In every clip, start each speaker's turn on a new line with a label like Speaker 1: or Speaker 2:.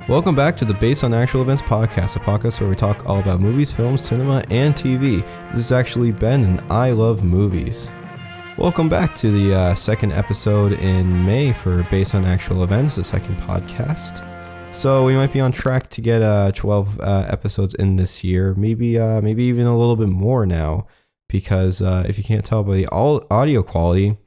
Speaker 1: Welcome back to the Based on Actual Events podcast, a podcast where we talk all about movies, films, cinema, and TV. This is actually Ben, and I love movies. Welcome back to the second episode in May for Based on Actual Events, the second podcast. So we might be on track to get 12 episodes in this year, maybe even a little bit more now, because if you can't tell by the audio quality,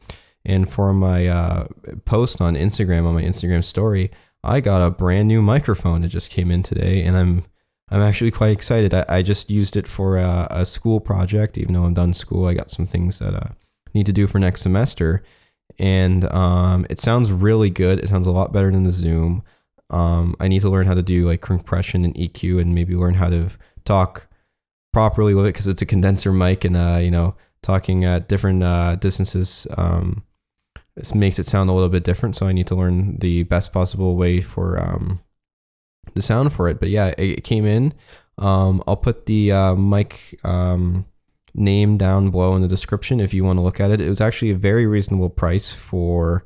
Speaker 1: and for my post on Instagram, on my Instagram story, I got a brand new microphone. It just came in today, and I'm actually quite excited. I just used it for a school project. Even though I'm done school, I got some things that I need to do for next semester, and it sounds really good. It sounds a lot better than the Zoom. I need to learn how to do like compression and EQ, and maybe learn how to talk properly with it because it's a condenser mic, and talking at different distances. This makes it sound a little bit different, so I need to learn the best possible way for the sound for it. But yeah, it came in. I'll put the mic name down below in the description if you want to look at it. It was actually a very reasonable price for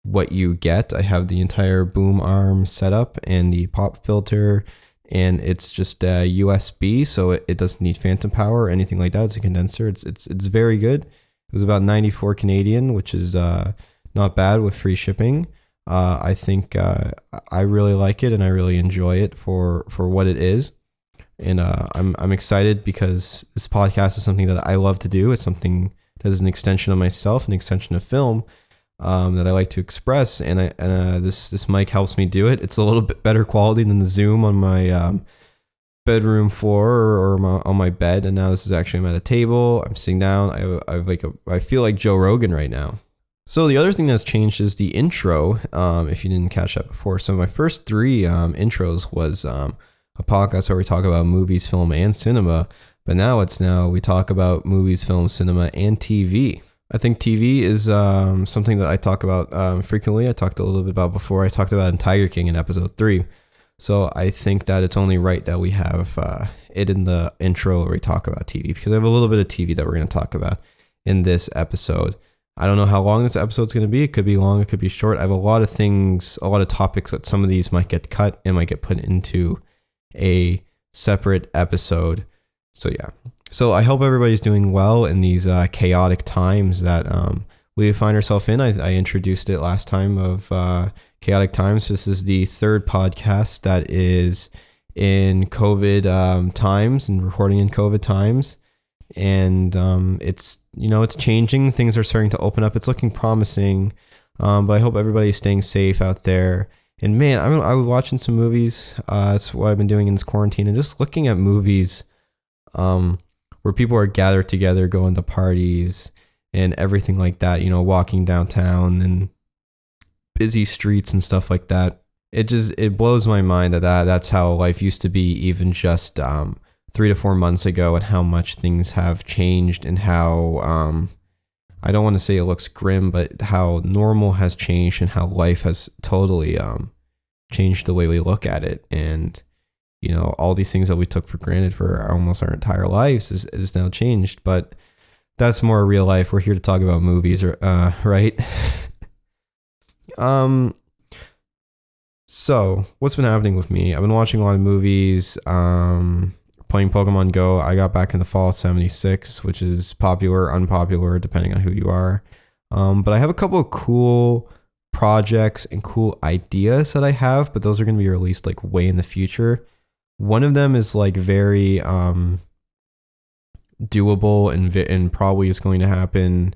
Speaker 1: what you get. I have the entire boom arm set up and the pop filter, and it's just USB, so it doesn't need phantom power or anything like that. It's a condenser. It's very good. It was about 94 Canadian, which is not bad with free shipping. I think I really like it, and I really enjoy it for what it is. And I'm excited because this podcast is something that I love to do. It's something that is an extension of myself, an extension of film that I like to express. And this mic helps me do it. It's a little bit better quality than the Zoom on my bedroom floor or on my bed. And now this is actually, I'm at a table. I'm sitting down. I feel like Joe Rogan right now. So the other thing that's changed is the intro, if you didn't catch that before. So my first three intros was a podcast where we talk about movies, film, and cinema. But now we talk about movies, film, cinema, and TV. I think TV is something that I talk about frequently. I talked a little bit about before. I talked about in Tiger King in episode 3. So I think that it's only right that we have it in the intro where we talk about TV, because I have a little bit of TV that we're going to talk about in this episode. I don't know how long this episode's going to be. It could be long, it could be short. I have a lot of things, a lot of topics, but some of these might get cut and might get put into a separate episode. So yeah. So I hope everybody's doing well in these chaotic times that we find ourselves in. I introduced it last time of chaotic times. This is the third podcast that is in COVID times and recording in COVID times. And it's changing. Things are starting to open up. It's looking promising, but I hope everybody's staying safe out there. And man, I was watching some movies. That's what I've been doing in this quarantine, and just looking at movies where people are gathered together, going to parties and everything like that. Walking downtown and busy streets and stuff like that. It blows my mind that's how life used to be, even just 3 to 4 months ago, and how much things have changed, and how I don't want to say it looks grim, but how normal has changed, and how life has totally changed the way we look at it. And all these things that we took for granted for almost our entire lives is now changed. But that's more real life. We're here to talk about movies, right? So what's been happening with me? I've been watching a lot of movies. Playing Pokemon Go. I got back into Fallout 76, which is popular, unpopular, depending on who you are. But I have a couple of cool projects and cool ideas that I have, but those are going to be released like way in the future. One of them is like very doable and probably is going to happen,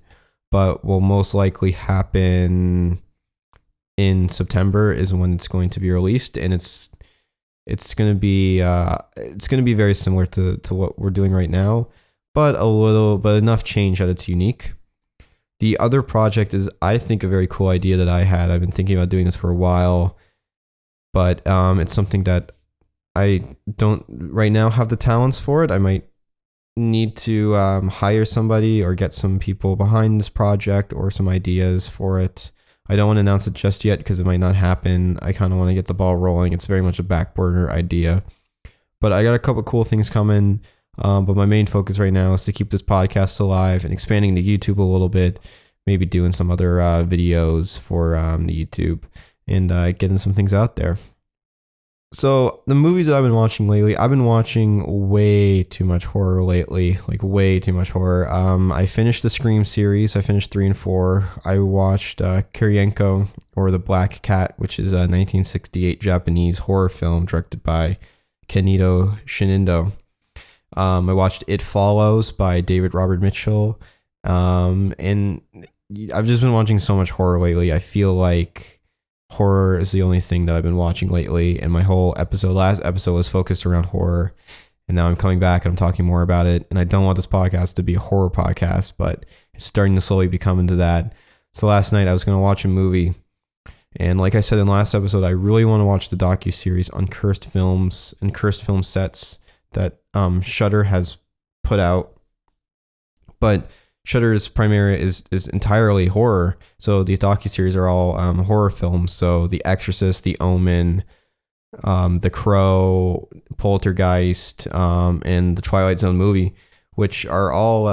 Speaker 1: but will most likely happen in September is when it's going to be released, and it's going to be very similar to what we're doing right now, but enough change that it's unique. The other project is, I think, a very cool idea that I had. I've been thinking about doing this for a while, but it's something that I don't right now have the talents for it. I might need to hire somebody or get some people behind this project or some ideas for it. I don't want to announce it just yet because it might not happen. I kind of want to get the ball rolling. It's very much a back burner idea. But I got a couple cool things coming. But my main focus right now is to keep this podcast alive and expanding the YouTube a little bit. Maybe doing some other videos for the YouTube and getting some things out there. So the movies that I've been watching lately, I've been watching way too much horror lately, like way too much horror. I finished the Scream series. I finished 3 and 4. I watched Kirienko, or The Black Cat, which is a 1968 Japanese horror film directed by Kenido Shinindo. I watched It Follows by David Robert Mitchell. And I've just been watching so much horror lately. I feel like horror is the only thing that I've been watching lately, and my whole last episode was focused around horror, and now I'm coming back and I'm talking more about it, and I don't want this podcast to be a horror podcast, but it's starting to slowly become into that. So last night I was going to watch a movie, and like I said in the last episode, I really want to watch the docuseries on cursed films and cursed film sets that Shudder has put out, but Shudder's primary is entirely horror. So these docuseries are all horror films. So The Exorcist, The Omen, The Crow, Poltergeist, and the Twilight Zone movie, which are all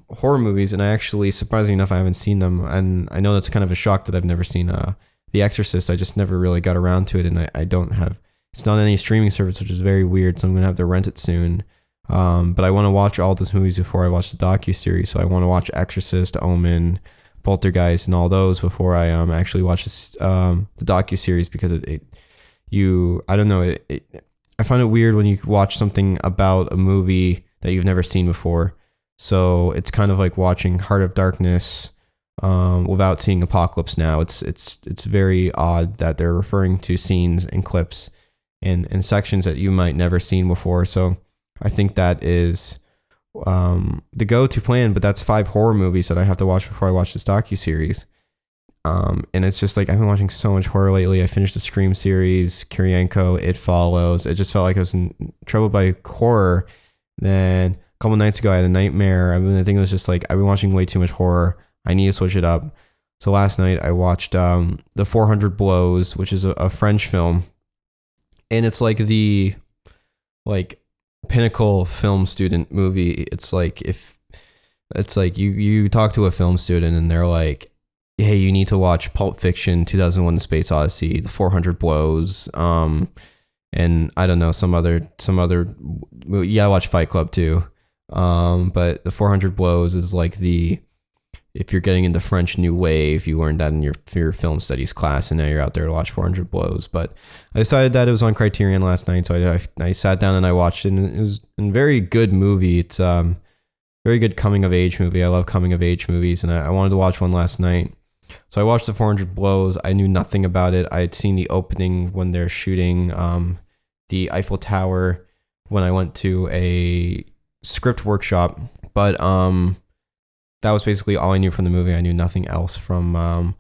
Speaker 1: horror movies. And I actually, surprisingly enough, I haven't seen them. And I know that's kind of a shock that I've never seen The Exorcist. I just never really got around to it. And I don't have, it's not on any streaming service, which is very weird. So I'm going to have to rent it soon. But I want to watch all those movies before I watch the docuseries. So I want to watch Exorcist, Omen, Poltergeist, and all those before I actually watch the docuseries, because I don't know, I find it weird when you watch something about a movie that you've never seen before. So it's kind of like watching Heart of Darkness without seeing Apocalypse Now. It's very odd that they're referring to scenes and clips and sections that you might never seen before. So I think that is the go-to plan, but that's 5 horror movies that I have to watch before I watch this docuseries. And it's just like, I've been watching so much horror lately. I finished the Scream series, Kirienko, It Follows. It just felt like I was in trouble by horror. Then a couple nights ago, I had a nightmare. I think it was just like, I've been watching way too much horror. I need to switch it up. So last night I watched The 400 Blows, which is a French film. And it's like the pinnacle film student movie. It's like you talk to a film student and they're like, hey, you need to watch Pulp Fiction, 2001: The Space Odyssey, The 400 Blows, and I don't know, some other movie. Yeah, I watch Fight Club too. But The 400 Blows is like if you're getting into French New Wave, you learned that in your film studies class, and now you're out there to watch 400 Blows. But I decided that it was on Criterion last night, so I sat down and I watched it, and it was a very good movie. It's very good coming of age movie. I love coming of age movies, and I wanted to watch one last night. So I watched The 400 Blows. I knew nothing about it. I had seen the opening when they're shooting the Eiffel Tower when I went to a script workshop, but that was basically all I knew from the movie. I knew nothing else from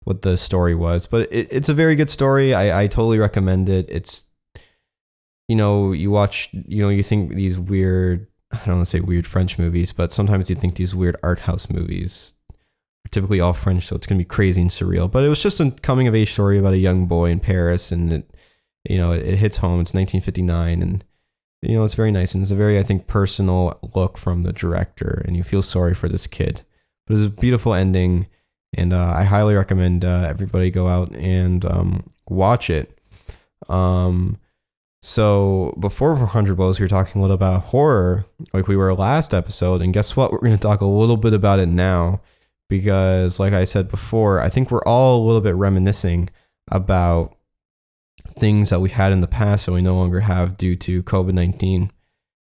Speaker 1: what the story was. But it's a very good story. I totally recommend it. It's, you watch, you think these weird, I don't want to say weird French movies, but sometimes you think these weird art house movies are typically all French, so it's going to be crazy and surreal. But it was just a coming of age story about a young boy in Paris, and it hits home. It's 1959, and it's very nice, and it's a very, I think, personal look from the director, and you feel sorry for this kid. But it's a beautiful ending, and I highly recommend everybody go out and watch it. So before 400 Blows, we were talking a little about horror, like we were last episode, and guess what? We're going to talk a little bit about it now, because like I said before, I think we're all a little bit reminiscing about things that we had in the past that we no longer have due to COVID-19.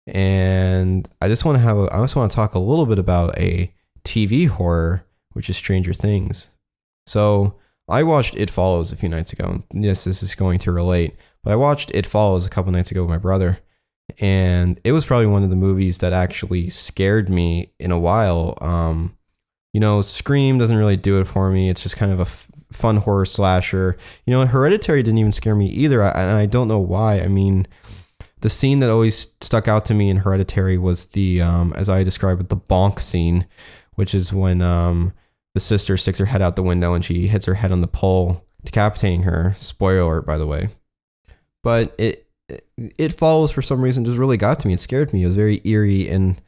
Speaker 1: And I just want to talk a little bit about a TV horror, which is Stranger Things. So I watched It Follows a few nights ago. Yes, this is going to relate, but I watched It Follows a couple nights ago with my brother, and it was probably one of the movies that actually scared me in a while. Scream doesn't really do it for me. It's just kind of a fun horror slasher. Hereditary didn't even scare me either, and I don't know why. I mean, the scene that always stuck out to me in Hereditary was the, as I described it, the bonk scene, which is when the sister sticks her head out the window and she hits her head on the pole, decapitating her. Spoiler alert, by the way. But it Follows, for some reason, just really got to me. It scared me. It was very eerie, and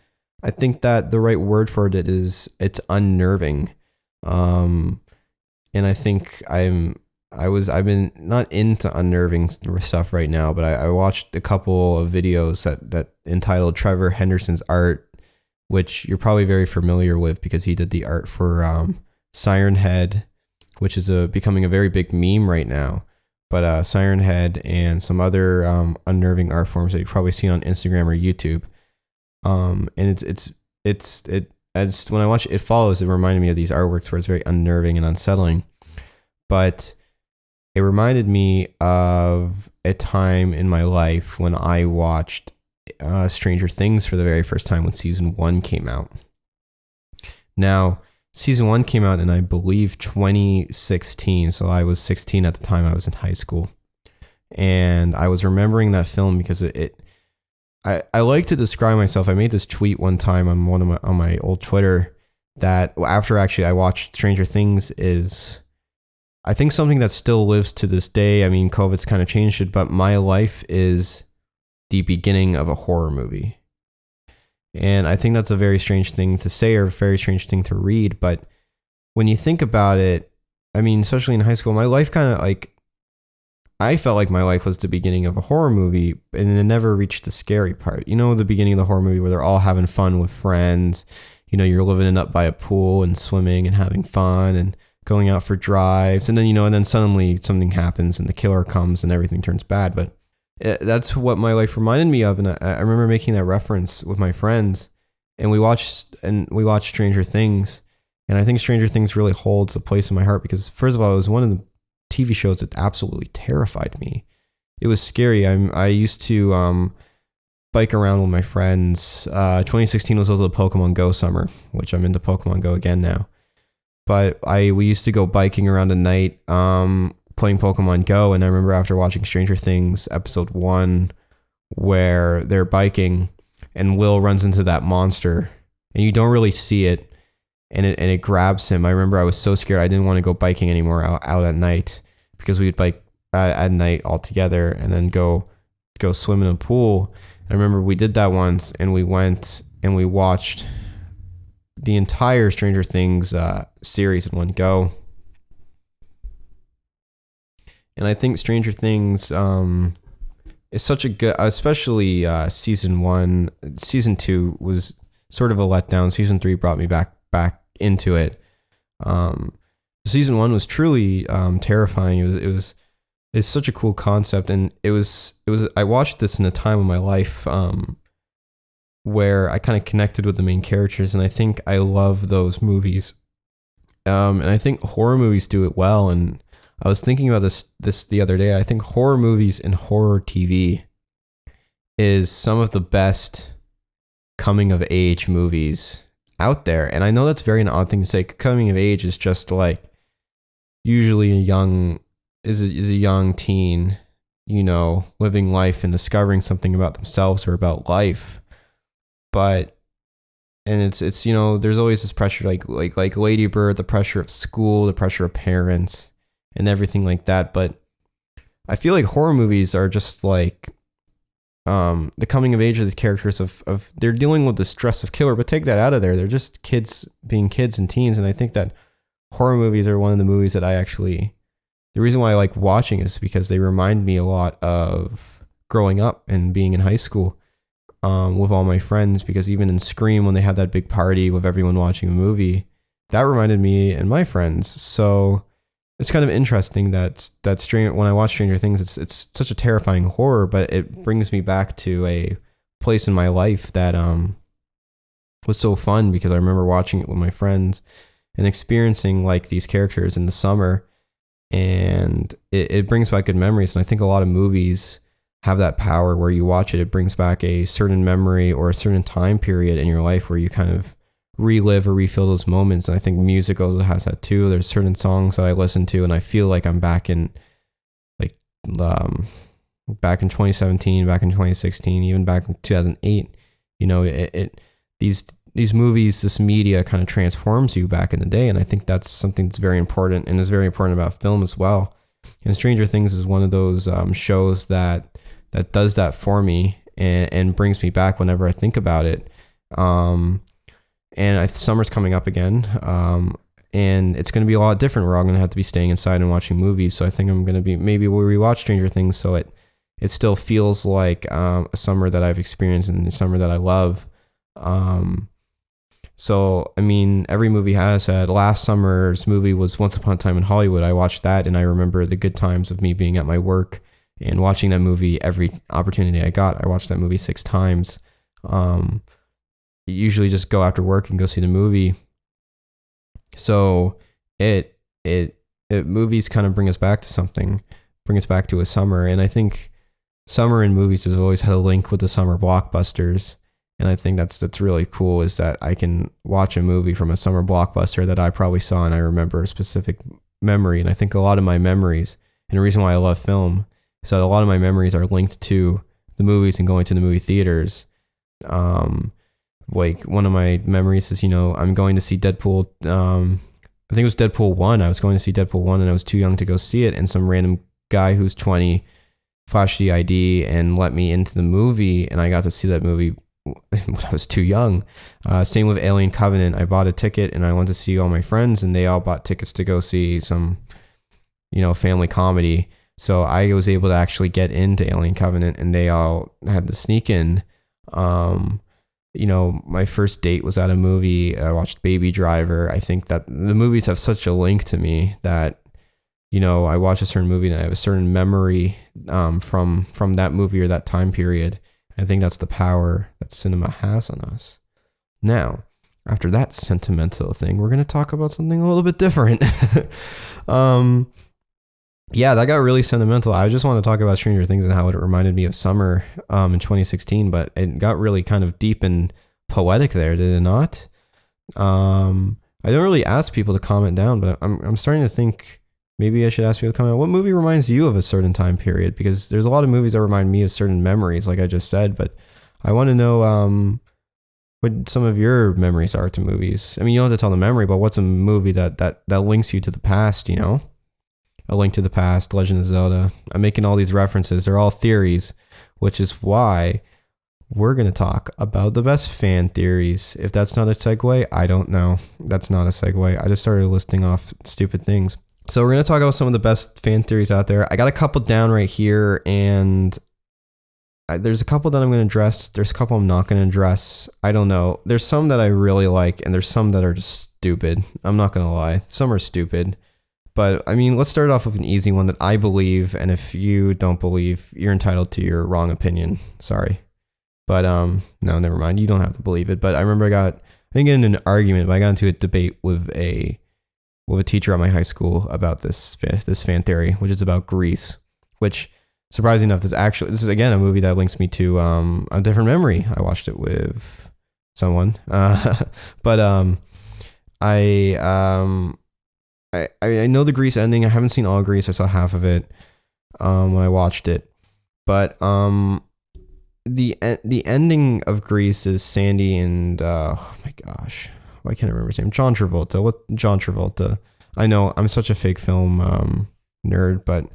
Speaker 1: I think that the right word for it is it's unnerving. And I think I'm I've been not into unnerving stuff right now, but I watched a couple of videos that entitled Trevor Henderson's Art, which you're probably very familiar with because he did the art for Siren Head, which is becoming a very big meme right now. But Siren Head and some other unnerving art forms that you've probably seen on Instagram or YouTube. And it as when I watch It Follows, it reminded me of these artworks where it's very unnerving and unsettling. But it reminded me of a time in my life when I watched Stranger Things for the very first time when season 1 came out. Now, season 1 came out in, I believe, 2016. So I was 16 at the time. I was in high school. And I was remembering that film because I like to describe myself. I made this tweet one time on on my old Twitter that after actually I watched Stranger Things is, I think, something that still lives to this day. I mean, COVID's kind of changed it, but my life is the beginning of a horror movie. And I think that's a very strange thing to say or a very strange thing to read. But when you think about it, I mean, especially in high school, my life kind of like, I felt like my life was the beginning of a horror movie, and it never reached the scary part. You know, the beginning of the horror movie where they're all having fun with friends. You know, you're living it up by a pool and swimming and having fun and going out for drives. And then, you know, and then suddenly something happens and the killer comes and everything turns bad. But that's what my life reminded me of. And I remember making that reference with my friends, and we watched Stranger Things. And I think Stranger Things really holds a place in my heart because, first of all, it was one of the TV shows that absolutely terrified me. It was scary. I used to bike around with my friends. 2016 was also the Pokemon Go summer, which I'm into Pokemon Go again now. But we used to go biking around at night, playing Pokemon Go. And I remember after watching Stranger Things episode 1, where they're biking and Will runs into that monster, and you don't really see it. And it grabs him. I remember I was so scared. I didn't want to go biking anymore out at night because we would bike at night all together and then go swim in a pool. I remember we did that once, and we went and we watched the entire Stranger Things series in one go. And I think Stranger Things is such a good, especially season 1. Season 2 was sort of a letdown. Season 3 brought me back into it. Season 1 was truly terrifying. It's such a cool concept, and it was I watched this in a time of my life where I kind of connected with the main characters, and I think I love those movies. And I think horror movies do it well. And I was thinking about this the other day. I think horror movies and horror TV is some of the best coming of age movies out there. And I know that's an odd thing to say. Coming of age is just like usually a young teen, you know, living life and discovering something about themselves or about life. But it's you know, there's always this pressure like Lady Bird, the pressure of school, the pressure of parents and everything like that. But I feel like horror movies are just like the coming of age of these characters of they're dealing with the stress of killer, but take that out of there. They're just kids being kids and teens. And I think that horror movies are one of the movies that the reason why I like watching is because they remind me a lot of growing up and being in high school with all my friends, because even in Scream, when they had that big party with everyone watching a movie, that reminded me and my friends. So it's kind of interesting that when I watch Stranger Things, it's such a terrifying horror, but it brings me back to a place in my life that was so fun, because I remember watching it with my friends and experiencing like these characters in the summer, and it brings back good memories. And I think a lot of movies have that power where you watch it brings back a certain memory or a certain time period in your life where you kind of relive or refill those moments. And I think music also has that too. There's certain songs that I listen to and I feel like I'm back in 2017, back in 2016, even back in 2008. You know, these movies, this media kind of transforms you back in the day. And I think that's something that's very important, and is very important about film as well. And Stranger Things is one of those shows that does that for me and brings me back whenever I think about it. And summer's coming up again. and it's going to be a lot different. We're all going to have to be staying inside and watching movies. So I think I'm going to be, maybe we'll rewatch Stranger Things so it still feels like a summer that I've experienced and a summer that I love. So, I mean, every movie has had. Last summer's movie was Once Upon a Time in Hollywood. I watched that, and I remember the good times of me being at my work and watching that movie every opportunity I got. I watched that movie 6 times. Usually just go after work and go see the movie. So movies kind of bring us back to something, bring us back to a summer. And I think summer in movies has always had a link with the summer blockbusters. And I think that's really cool, is that I can watch a movie from a summer blockbuster that I probably saw and I remember a specific memory. And I think a lot of my memories, and the reason why I love film, is that a lot of my memories are linked to the movies and going to the movie theaters. Like one of my memories is, I'm going to see Deadpool. I think it was Deadpool 1. I was going to see Deadpool 1 and I was too young to go see it. And some random guy who's 20 flashed the ID and let me into the movie. And I got to see that movie when I was too young. Same with Alien Covenant. I bought a ticket and I went to see all my friends, and they all bought tickets to go see some, family comedy. So I was able to actually get into Alien Covenant, and they all had to sneak in. My first date was at a movie. I watched Baby Driver. I think that the movies have such a link to me that, I watch a certain movie and I have a certain memory from that movie or that time period. I think that's the power that cinema has on us. Now, after that sentimental thing, we're going to talk about something a little bit different. Yeah, that got really sentimental. I just want to talk about Stranger Things and how it reminded me of summer in 2016, but it got really kind of deep and poetic there, did it not? I don't really ask people to comment down, but I'm starting to think maybe I should ask people to comment. What movie reminds you of a certain time period? Because there's a lot of movies that remind me of certain memories, like I just said, but I want to know what some of your memories are to movies. I mean, you don't have to tell the memory, but what's a movie that links you to the past, A Link to the Past, Legend of Zelda. I'm making all these references. They're all theories, which is why we're going to talk about the best fan theories. If that's not a segue, I don't know. That's not a segue. I just started listing off stupid things. So we're going to talk about some of the best fan theories out there. I got a couple down right here, and there's a couple that I'm going to address. There's a couple I'm not going to address. I don't know. There's some that I really like, and there's some that are just stupid. I'm not going to lie. Some are stupid. But I mean, let's start off with an easy one that I believe, and if you don't believe, you're entitled to your wrong opinion. Sorry. But no, never mind. You don't have to believe it. But I remember I didn't get in an argument, but I got into a debate with a teacher at my high school about this fan theory, which is about Grease, which, surprisingly enough, this is again a movie that links me to a different memory. I watched it with someone. But I know the Grease ending. I haven't seen all Grease. I saw half of it when I watched it. But the ending of Grease is Sandy and oh my gosh, why can't I remember his name? John Travolta. I know I'm such a fake film nerd, but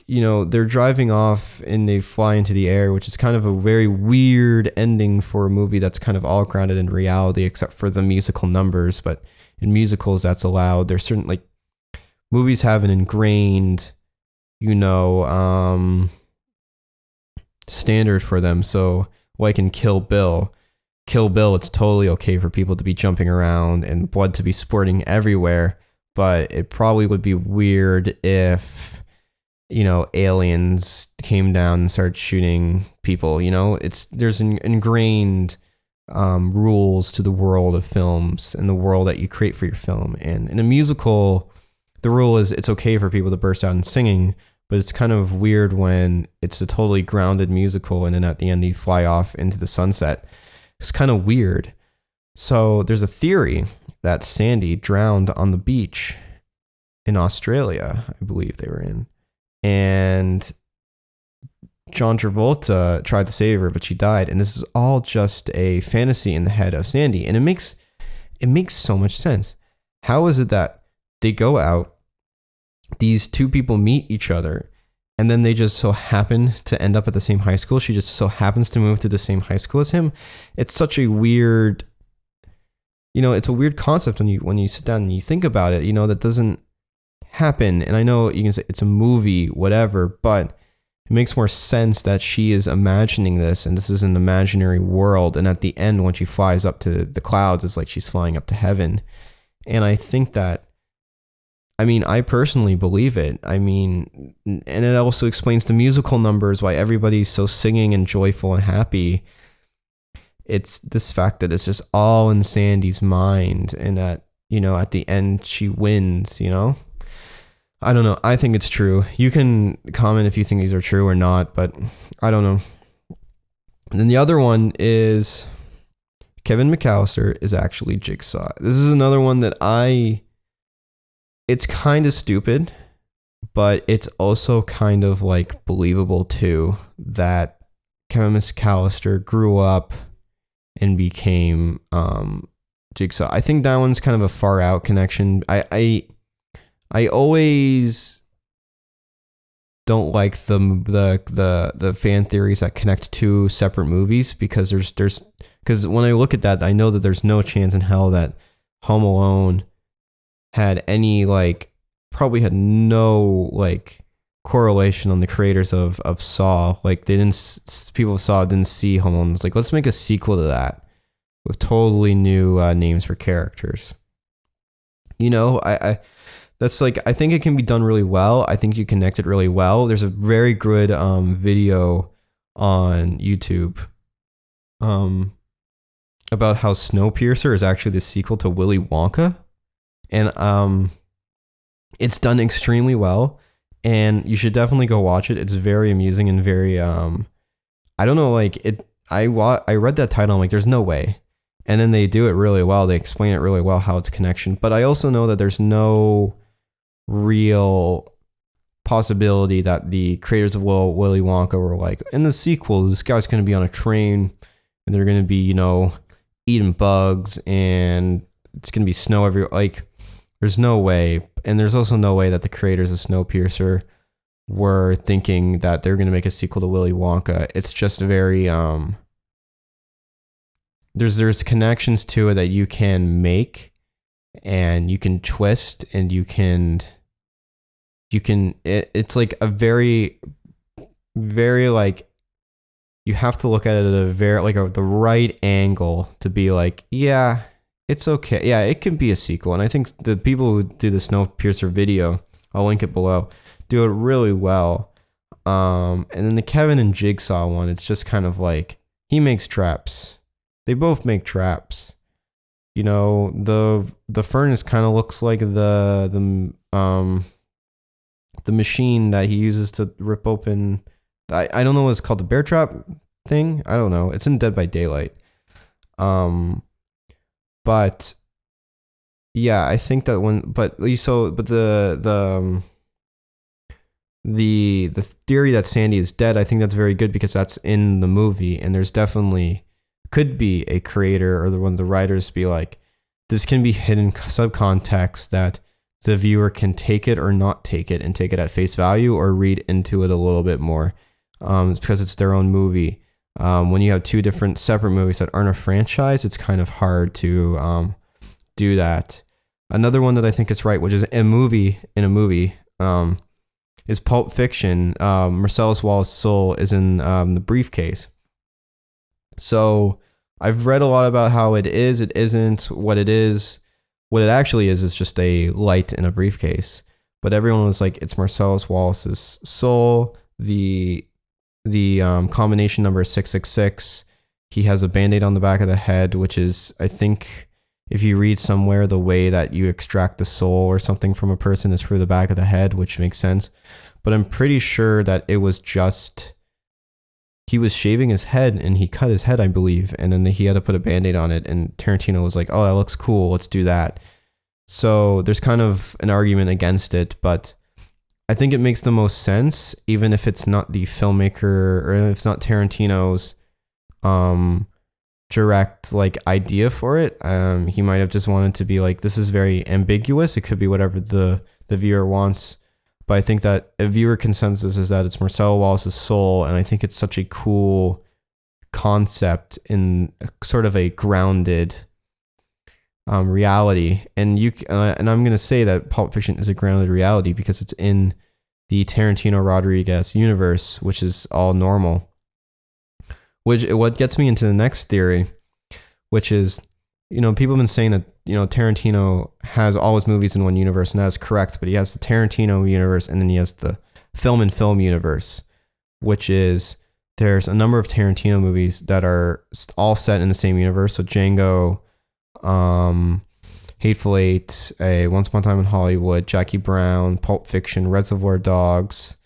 Speaker 1: they're driving off and they fly into the air, which is kind of a very weird ending for a movie that's kind of all grounded in reality, except for the musical numbers. But in musicals, that's allowed. There's certain movies have an ingrained, standard for them. So like in Kill Bill, it's totally okay for people to be jumping around and blood to be spurting everywhere, but it probably would be weird if, aliens came down and started shooting people. There's an ingrained rules to the world of films and the world that you create for your film. And in a musical, the rule is it's okay for people to burst out in singing, but it's kind of weird when it's a totally grounded musical and then at the end you fly off into the sunset. It's kind of weird. So there's a theory that Sandy drowned on the beach in Australia, I believe they were in. And John Travolta tried to save her, but she died. And this is all just a fantasy in the head of Sandy. And it makes so much sense. How is it that they go out, these two people meet each other, and then they just so happen to end up at the same high school? She just so happens to move to the same high school as him. It's such a weird it's a weird concept when you sit down and you think about it, that doesn't happen. And I know you can say it's a movie, whatever, but it makes more sense that she is imagining this and this is an imaginary world. And at the end, when she flies up to the clouds, it's like she's flying up to heaven. And I think that, I personally believe it. And it also explains the musical numbers, why everybody's so singing and joyful and happy. It's this fact that it's just all in Sandy's mind, and that, at the end she wins, I don't know. I think it's true. You can comment if you think these are true or not, but I don't know. And then the other one is Kevin McAllister is actually Jigsaw. This is another one that it's kind of stupid, but it's also kind of like believable too, that Kevin McAllister grew up and became Jigsaw. I think that one's kind of a far out connection. I always don't like the fan theories that connect two separate movies, because because when I look at that, I know that there's no chance in hell that Home Alone had any probably had no correlation on the creators of Saw. People of Saw didn't see Home Alone. It's like, let's make a sequel to that with totally new names for characters. That's I think it can be done really well. I think you connect it really well. There's a very good video on YouTube about how Snowpiercer is actually the sequel to Willy Wonka. And it's done extremely well. And you should definitely go watch it. It's very amusing and very I don't know, I read that title, I'm like, there's no way. And then they do it really well. They explain it really well, how it's a connection. But I also know that there's no real possibility that the creators of Willy Wonka were like, in the sequel, this guy's going to be on a train and they're going to be, eating bugs and it's going to be snow everywhere. There's no way. And there's also no way that the creators of Snowpiercer were thinking that they're going to make a sequel to Willy Wonka. It's just very, there's connections to it that you can make and you can twist and it's a very, very you have to look at it at a very the right angle to be yeah, it's okay. Yeah, it can be a sequel. And I think the people who do the Snowpiercer video, I'll link it below, do it really well. And then the Kevin and Jigsaw one, it's just kind of he makes traps. They both make traps. The furnace kind of looks like the machine that he uses to rip open. I don't know what it's called, the bear trap thing. I don't know. It's in Dead by Daylight. But yeah, I think that the theory that Sandy is dead, I think that's very good because that's in the movie, and there's definitely could be a creator or one of the writers be this can be hidden subcontext that the viewer can take it or not take it and take it at face value or read into it a little bit more. It's because it's their own movie. When you have two different separate movies that aren't a franchise, it's kind of hard to do that. Another one that I think is right, which is a movie in a movie, is Pulp Fiction. Marcellus Wallace's soul is in the briefcase. So I've read a lot about how it isn't, what it is. What it actually is just a light in a briefcase. But everyone was like, it's Marcellus Wallace's soul. The combination number is 666. He has a band-aid on the back of the head, which is, I think, if you read somewhere, the way that you extract the soul or something from a person is through the back of the head, which makes sense. But I'm pretty sure that it was just, he was shaving his head and he cut his head, I believe. And then he had to put a band-aid on it. And Tarantino was like, oh, that looks cool. Let's do that. So there's kind of an argument against it, but I think it makes the most sense, even if it's not the filmmaker or if it's not Tarantino's direct idea for it. He might have just wanted to be this is very ambiguous. It could be whatever the viewer wants. But I think that a viewer consensus is that it's Marcel Wallace's soul, and I think it's such a cool concept in sort of a grounded reality. And and I'm gonna say that Pulp Fiction is a grounded reality because it's in the Tarantino Rodriguez universe, which is all normal. What gets me into the next theory, which is, people have been saying that, Tarantino has all his movies in one universe, and that's correct, but he has the Tarantino universe and then he has the film and film universe, which is there's a number of Tarantino movies that are all set in the same universe. So Django, Hateful Eight, Once Upon a Time in Hollywood, Jackie Brown, Pulp Fiction, Reservoir Dogs,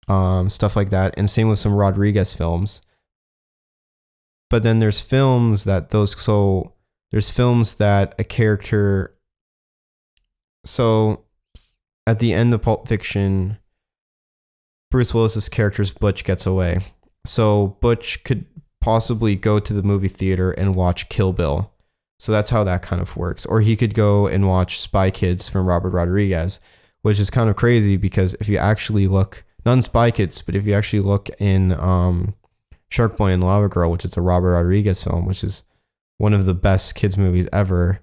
Speaker 1: stuff like that. And same with some Rodriguez films. But then there's films that a character. So at the end of Pulp Fiction, Bruce Willis's character's Butch gets away. So Butch could possibly go to the movie theater and watch Kill Bill. So that's how that kind of works. Or he could go and watch Spy Kids from Robert Rodriguez, which is kind of crazy because if you actually look, not in Spy Kids, but if you actually look in Shark Boy and Lava Girl, which is a Robert Rodriguez film, which is one of the best kids movies ever,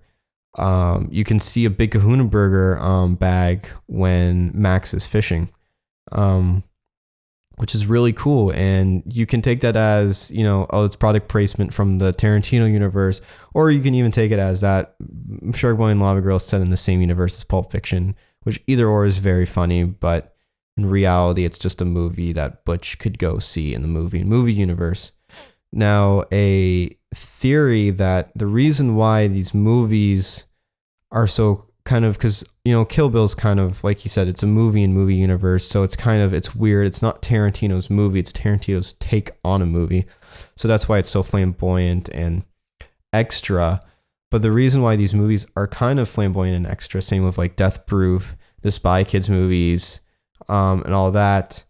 Speaker 1: you can see a Big Kahuna Burger bag when Max is fishing, which is really cool. And you can take that as, it's product placement from the Tarantino universe, or you can even take it as that Shark Boy and Lava Girl is set in the same universe as Pulp Fiction, which either or is very funny, but in reality, it's just a movie that Butch could go see in the movie universe. Now, a theory that the reason why these movies are so kind of, because, Kill Bill's kind of, like you said, it's a movie in movie universe. So it's weird. It's not Tarantino's movie. It's Tarantino's take on a movie. So that's why it's so flamboyant and extra. But the reason why these movies are kind of flamboyant and extra, same with like Death Proof, the Spy Kids movies, and all that.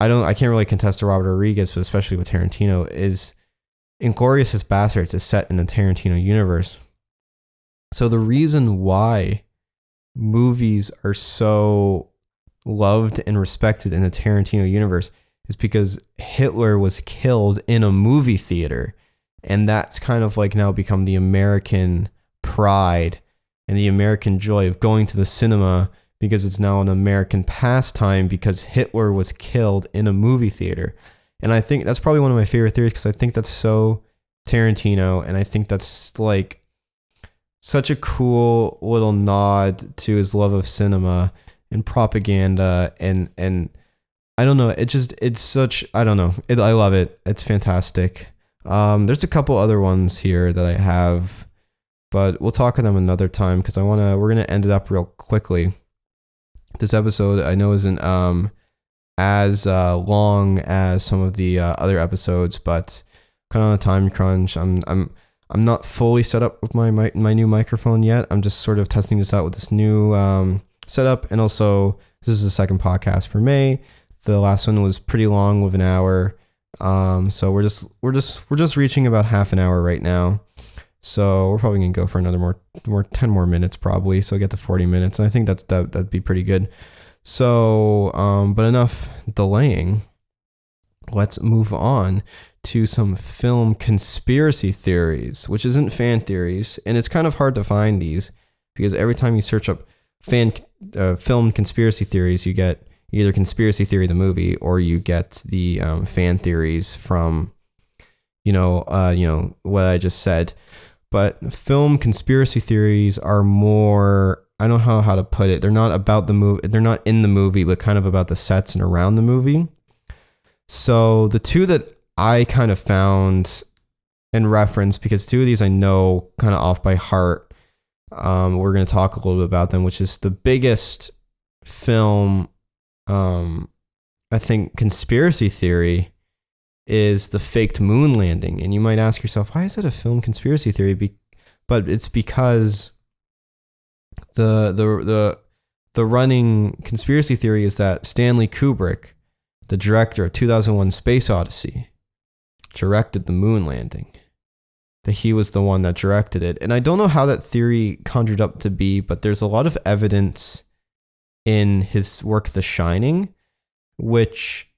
Speaker 1: I can't really contest to Robert Rodriguez, but especially with Tarantino, is Inglourious Basterds is set in the Tarantino universe. So the reason why movies are so loved and respected in the Tarantino universe is because Hitler was killed in a movie theater. And that's kind of like now become the American pride and the American joy of going to the cinema, because it's now an American pastime because Hitler was killed in a movie theater. And I think that's probably one of my favorite theories because I think that's so Tarantino, and I think that's like such a cool little nod to his love of cinema and propaganda, and I don't know, I love it. It's fantastic. There's a couple other ones here that I have, but we'll talk of them another time because we're gonna end it up real quickly. This episode I know isn't as long as some of the other episodes, but kind of on a time crunch. I'm not fully set up with my new microphone yet. I'm just sort of testing this out with this new setup, and also this is the second podcast for May. The last one was pretty long, with an hour. So we're just reaching about half an hour right now. So we're probably gonna go for another more 10 more minutes probably. So get to 40 minutes, and I think that'd be pretty good. So, but enough delaying. Let's move on to some film conspiracy theories, which isn't fan theories, and it's kind of hard to find these because every time you search up film conspiracy theories, you get either Conspiracy Theory the movie, or you get the fan theories from what I just said. But film conspiracy theories are more, I don't know how to put it. They're not about the movie. They're not in the movie, but kind of about the sets and around the movie. So the two that I kind of found and referenced, because two of these I know kind of off by heart, we're going to talk a little bit about them, which is the biggest film, I think, conspiracy theory is the faked moon landing. And you might ask yourself, why is it a film conspiracy theory? But it's because the running conspiracy theory is that Stanley Kubrick, the director of 2001 Space Odyssey, directed the moon landing. That he was the one that directed it. And I don't know how that theory conjured up to be, but there's a lot of evidence in his work, The Shining, which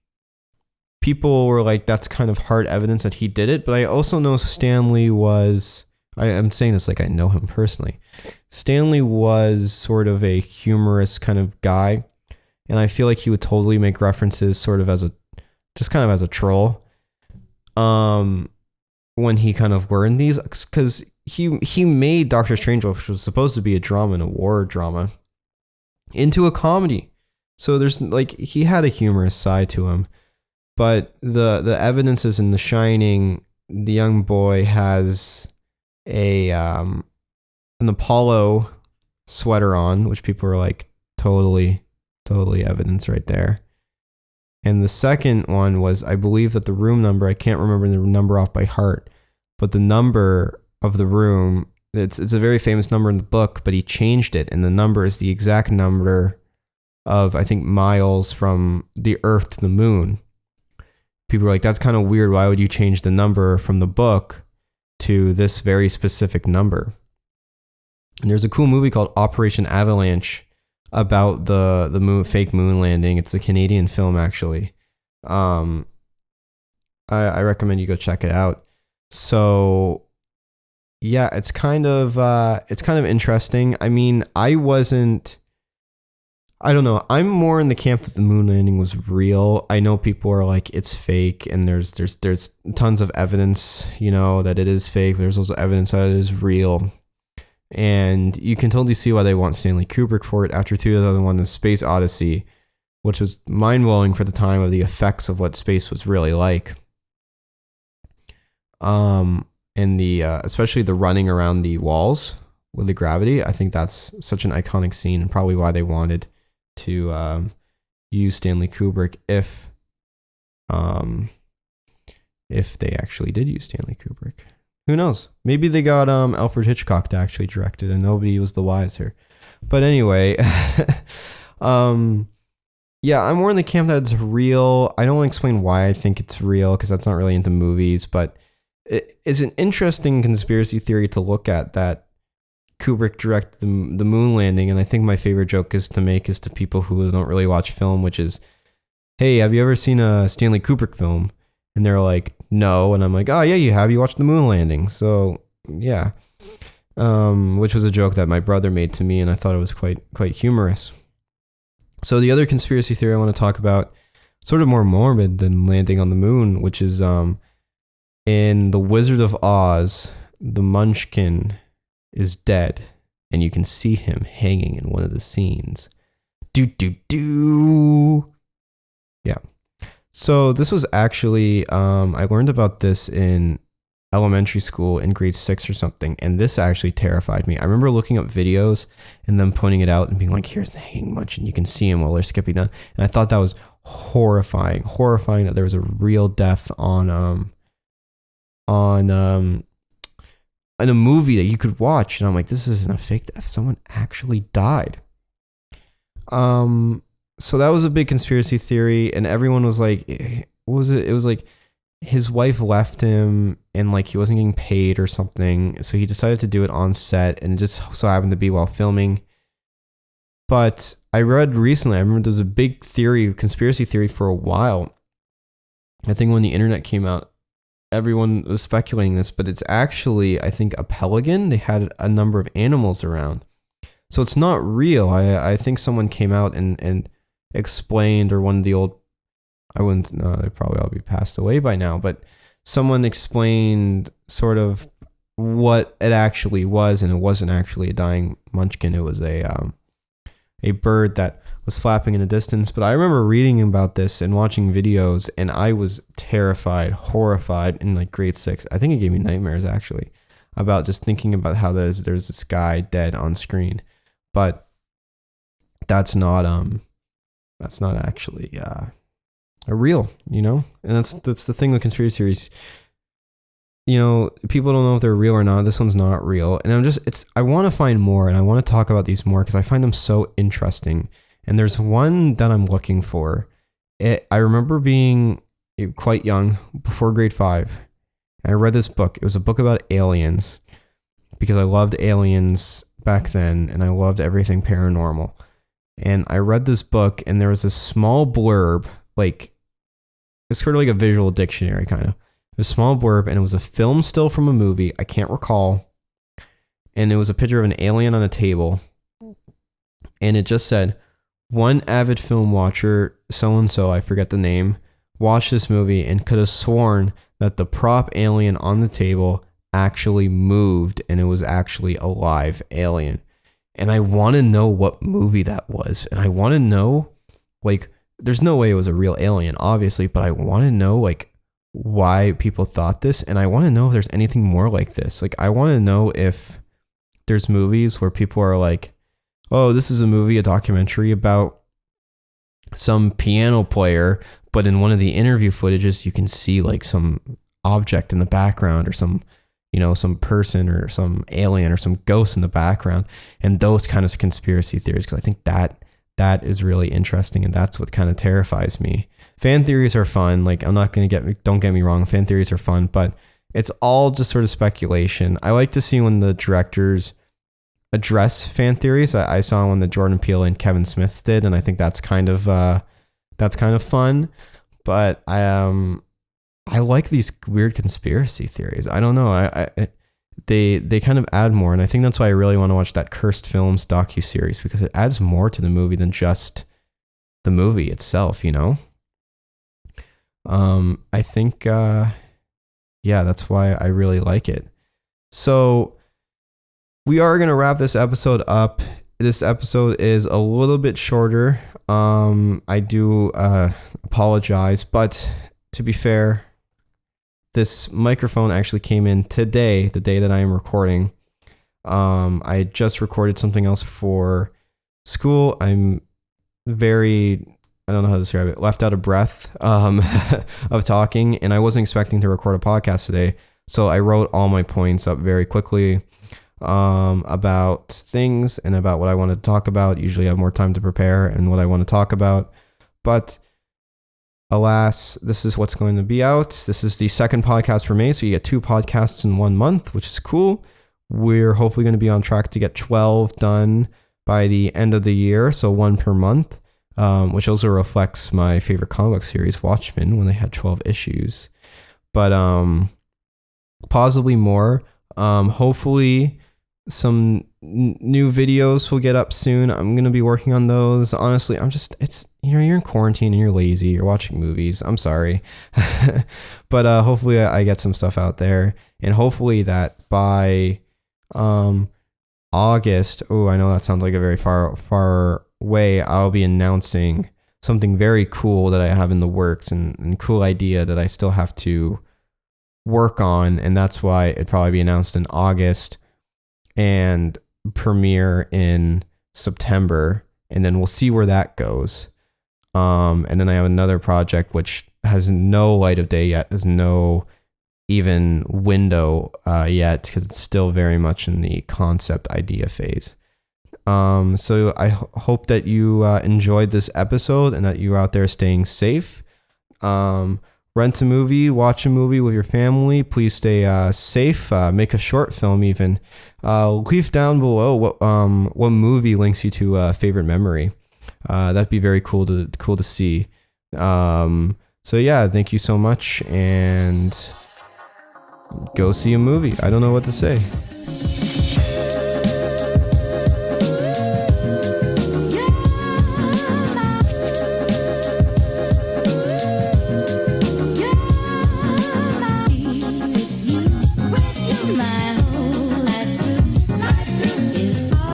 Speaker 1: people were like, that's kind of hard evidence that he did it. But I also know Stanley was I'm saying this like I know him personally. Stanley was sort of a humorous kind of guy, and I feel like he would totally make references sort of as a, just kind of as a troll. When he kind of were in these, because he made Doctor Strange, which was supposed to be a drama and a war drama, into a comedy. So there's like, he had a humorous side to him, but the evidence is in The Shining. The young boy has an Apollo sweater on, which people are like, totally evidence right there. And the second one was, I believe that the room number, I can't remember the number off by heart, but the number of the room, it's a very famous number in the book, but he changed it, and the number is the exact number of, I think, miles from the Earth to the moon. People are like, that's kind of weird. Why would you change the number from the book to this very specific number? And there's a cool movie called Operation Avalanche about the moon, fake moon landing. It's a Canadian film, actually. I recommend you go check it out. So yeah, it's kind of interesting. I mean, I don't know. I'm more in the camp that the moon landing was real. I know people are like, it's fake, and there's tons of evidence, that it is fake. But there's also evidence that it is real. And you can totally see why they want Stanley Kubrick for it. After 2001, The Space Odyssey, which was mind-blowing for the time of the effects of what space was really like. And especially the running around the walls with the gravity. I think that's such an iconic scene, and probably why they wanted to use Stanley Kubrick if they actually did use Stanley Kubrick. Who knows? Maybe they got Alfred Hitchcock to actually direct it, and nobody was the wiser. But anyway, yeah, I'm more in the camp that it's real. I don't want to explain why I think it's real, because that's not really into movies, but it's an interesting conspiracy theory to look at, that Kubrick directed the moon landing. And I think my favorite joke is to people who don't really watch film, which is, hey, have you ever seen a Stanley Kubrick film? And they're like, no. And I'm like, oh yeah, you have. You watched the moon landing. So yeah, which was a joke that my brother made to me, and I thought it was quite humorous. So the other conspiracy theory I want to talk about, sort of more morbid than landing on the moon, which is in The Wizard of Oz, the Munchkin is dead, and you can see him hanging in one of the scenes. Yeah. So this was actually, I learned about this in elementary school in grade 6 or something, and this actually terrified me. I remember looking up videos and them pointing it out and being like, here's the hanging Munchkin, you can see him while they're skipping down. And I thought that was horrifying that there was a real death in a movie that you could watch. And I'm like, this isn't a fake death. Someone actually died. So that was a big conspiracy theory, and everyone was like, what was it? It was like his wife left him, and like he wasn't getting paid or something. So he decided to do it on set, and it just so happened to be while filming. But I read recently, I remember there was a big conspiracy theory for a while. I think when the internet came out, everyone was speculating this, but it's actually, I think, a pelican. They had a number of animals around. So it's not real. I think someone came out and explained, or one of the old, I wouldn't know, they probably all be passed away by now, but someone explained sort of what it actually was, and it wasn't actually a dying Munchkin. It was a bird that was flapping in the distance. But I remember reading about this and watching videos, and I was terrified, horrified in like grade 6. I think it gave me nightmares actually, about just thinking about how there's this guy dead on screen. But that's not actually a real, and that's the thing with conspiracy theories. People don't know if they're real or not. This one's not real, and I want to find more, and I want to talk about these more because I find them so interesting. And there's one that I'm looking for. I remember being quite young, before grade 5. And I read this book. It was a book about aliens, because I loved aliens back then, and I loved everything paranormal. And I read this book, and there was a small blurb, like it's sort of like a visual dictionary kind of. A small blurb, and it was a film still from a movie. I can't recall and it was a picture of an alien on a table, and it just said, one avid film watcher, so-and-so, I forget the name, watched this movie and could have sworn that the prop alien on the table actually moved and it was actually a live alien. And I want to know what movie that was. And I want to know, like, there's no way it was a real alien, obviously, but I want to know, like, why people thought this. And I want to know if there's anything more like this. Like, I want to know if there's movies where people are like, oh, this is a movie, a documentary about some piano player, but in one of the interview footages, you can see like some object in the background or some, you know, some person or some alien or some ghost in the background, and those kind of conspiracy theories, because I think that is really interesting, and that's what kind of terrifies me. Fan theories are fun. Like, I'm not going to don't get me wrong, fan theories are fun, but it's all just sort of speculation. I like to see when the directors address fan theories. I saw one that Jordan Peele and Kevin Smith did, and I think that's kind of fun. But I like these weird conspiracy theories. I don't know. They kind of add more, and I think that's why I really want to watch that Cursed Films docuseries, because it adds more to the movie than just the movie itself, you know? I think that's why I really like it. So we are going to wrap this episode up. This episode is a little bit shorter. I do apologize, but to be fair, this microphone actually came in today, the day that I am recording. I just recorded something else for school. I'm very, I don't know how to describe it, left out of breath of talking, and I wasn't expecting to record a podcast today. So I wrote all my points up very quickly about things and about what I want to talk about. Usually I have more time to prepare and what I want to talk about. But alas, this is what's going to be out. This is the second podcast for May, so you get 2 podcasts in 1 month, which is cool. We're hopefully going to be on track to get 12 done by the end of the year, so 1 per month, which also reflects my favorite comic book series, Watchmen, when they had 12 issues. But possibly more. Hopefully some new videos will get up soon. I'm going to be working on those. Honestly, you're in quarantine and you're lazy. You're watching movies. I'm sorry. But hopefully I get some stuff out there. And hopefully that by August, I know that sounds like a very far way, I'll be announcing something very cool that I have in the works and cool idea that I still have to work on. And that's why it'd probably be announced in August and premiere in September, and then we'll see where that goes. And then I have another project which has no light of day yet, has no even window yet, because it's still very much in the concept idea phase. So I hope that you enjoyed this episode and that you're out there staying safe. Rent a movie, watch a movie with your family. Please stay safe. Make a short film even. Leave down below what movie links you to a favorite memory. That'd be very cool to see. So yeah, thank you so much, and go see a movie. I don't know what to say.